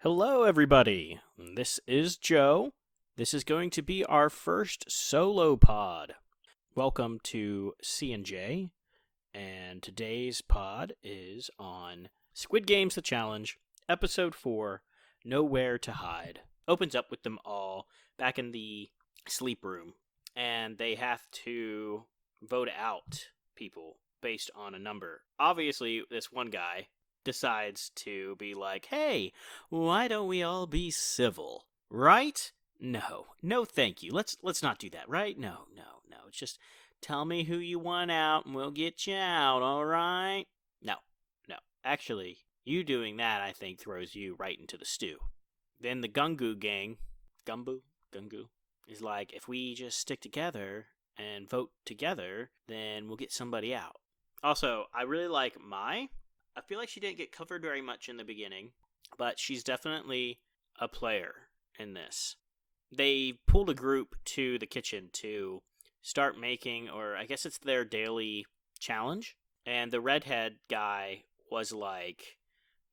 Hello, everybody. This is Joe. This is going to be our first solo pod. Welcome to C&J, and today's pod is on Squid Games The Challenge, Episode 4, Nowhere to Hide. Opens up with them all back in the sleep room, and they have to vote out people based on a number. Obviously, this one guy decides to be like, hey, why don't we all be civil? Right? No, thank you. Let's not do that, right? No. It's just tell me who you want out and we'll get you out, all right? No. Actually, you doing that, I think, throws you right into the stew. Then the Gungu gang, Gungu, is like, if we just stick together and vote together, then we'll get somebody out. Also, I really like Mai. I feel like she didn't get covered very much in the beginning, but she's definitely a player in this. They pulled a group to the kitchen to start making, or I guess it's their daily challenge, and the redhead guy was like,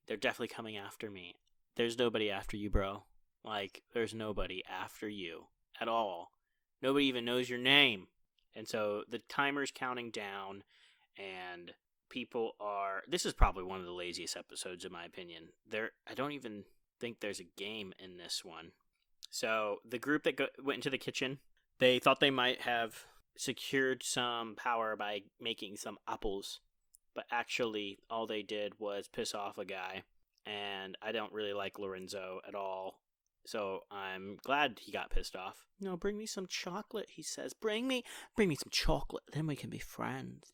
they're definitely coming after me. There's nobody after you, bro. Like, there's nobody after you at all. Nobody even knows your name. And so the timer's counting down, and people are... This is probably one of the laziest episodes, in my opinion. I don't even think there's a game in this one. So the group that went into the kitchen, they thought they might have secured some power by making some apples, but actually all they did was piss off a guy, and I don't really like Lorenzo at all, so I'm glad he got pissed off. No, bring me some chocolate, he says. Bring me some chocolate, then we can be friends,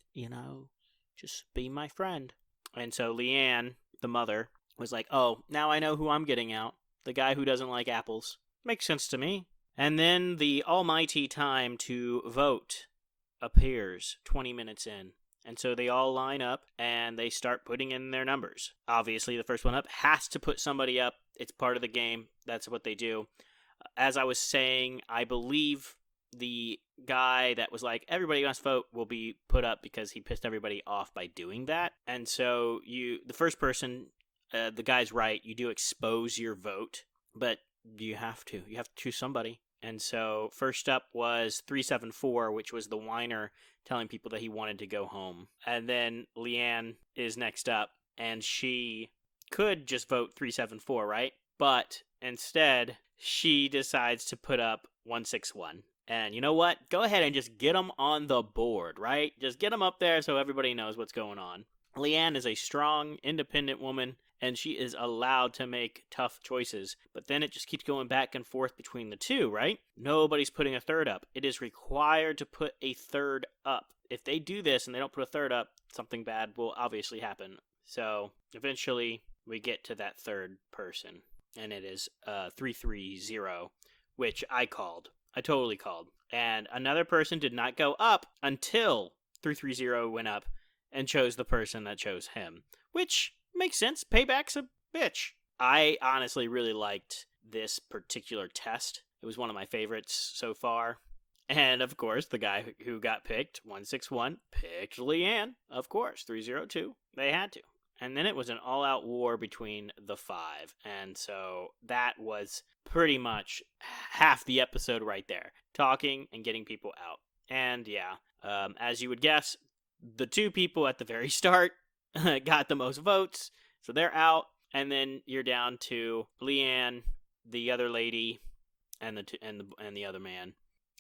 Just be my friend. And so Leanne, the mother, was like, oh, now I know who I'm getting out. The guy who doesn't like apples. Makes sense to me. And then the almighty time to vote appears 20 minutes in. And so they all line up and they start putting in their numbers. Obviously, the first one up has to put somebody up. It's part of the game. That's what they do. As I was saying, I believe the guy that was like, everybody must vote, will be put up because he pissed everybody off by doing that. And so the first person, the guy's right, you do expose your vote, but you have to choose somebody. And so first up was 374, which was the whiner telling people that he wanted to go home. And then Leanne is next up, and she could just vote 374, right? But instead, she decides to put up 161. And you know what? Go ahead and just get them on the board, right? Just get them up there so everybody knows what's going on. Leanne is a strong, independent woman, and she is allowed to make tough choices. But then it just keeps going back and forth between the two, right? Nobody's putting a third up. It is required to put a third up. If they do this and they don't put a third up, something bad will obviously happen. So eventually we get to that third person, and it is 330, which I called. I totally called. And another person did not go up until 330 went up and chose the person that chose him, which makes sense. Payback's a bitch. I honestly really liked this particular test. It was one of my favorites so far. And of course, the guy who got picked, 161, picked Leanne. Of course, 302. They had to. And then it was an all-out war between the five. And so that was pretty much half the episode right there. Talking and getting people out. And yeah, as you would guess, the two people at the very start got the most votes. So they're out. And then you're down to Leanne, the other lady, and the other man.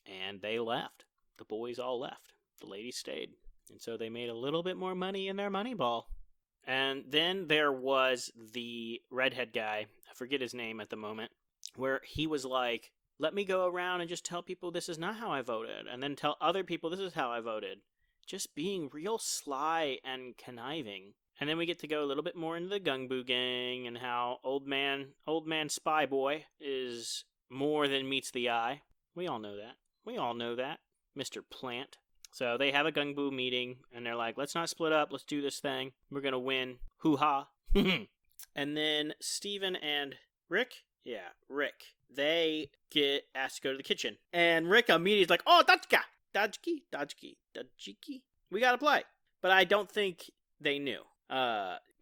And they left. The boys all left. The ladies stayed. And so they made a little bit more money in their money ball. And then there was the redhead guy, I forget his name at the moment, where he was like, let me go around and just tell people this is not how I voted, and then tell other people this is how I voted. Just being real sly and conniving. And then we get to go a little bit more into the Gungboo gang and how old man spy boy is more than meets the eye. We all know that. Mr. Plant. So they have a Gungboo meeting, and they're like, let's not split up, let's do this thing. We're going to win. Hoo-ha. And then Steven and Rick, they get asked to go to the kitchen. And Rick immediately is like, oh, Dajki. We got to play. But I don't think they knew.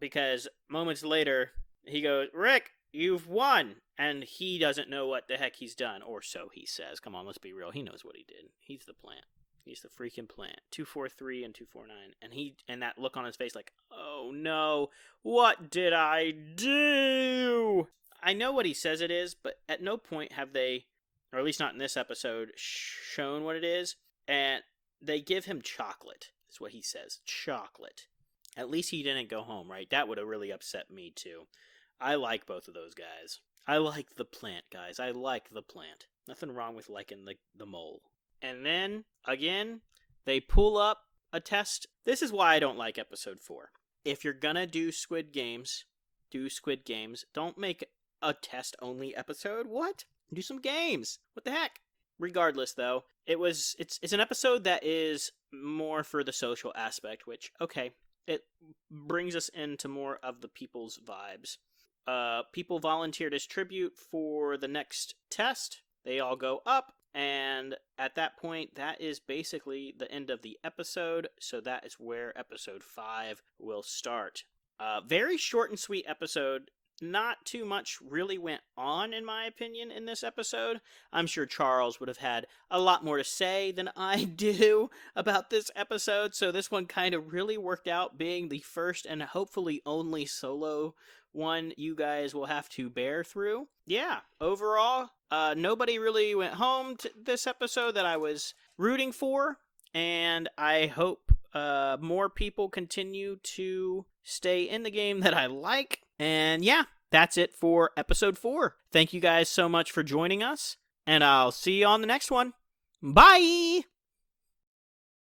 Because moments later, he goes, Rick, you've won. And he doesn't know what the heck he's done, or so he says. Come on, let's be real. He knows what he did. He's the plant. He's the freaking plant. 243 and 249. And that look on his face like, oh no, what did I do? I know what he says it is, but at no point have they, or at least not in this episode, shown what it is. And they give him chocolate, is what he says. Chocolate. At least he didn't go home, right? That would have really upset me too. I like both of those guys. I like the plant, guys. I like the plant. Nothing wrong with liking the mole. And then, again, they pull up a test. This is why I don't like episode 4. If you're gonna do Squid Games, do Squid Games. Don't make a test-only episode. What? Do some games. What the heck? Regardless, though, it's an episode that is more for the social aspect, which, okay, it brings us into more of the people's vibes. People volunteered as tribute for the next test. They all go up, and at that point, that is basically the end of the episode, so that is where episode 5 will start. Very short and sweet episode. Not too much really went on, in my opinion, in this episode. I'm sure Charles would have had a lot more to say than I do about this episode, so this one kind of really worked out being the first and hopefully only solo one you guys will have to bear through. Yeah, overall, nobody really went home to this episode that I was rooting for, and I hope more people continue to stay in the game that I like. And yeah, that's it for episode 4. Thank you guys so much for joining us, and I'll see you on the next one. Bye!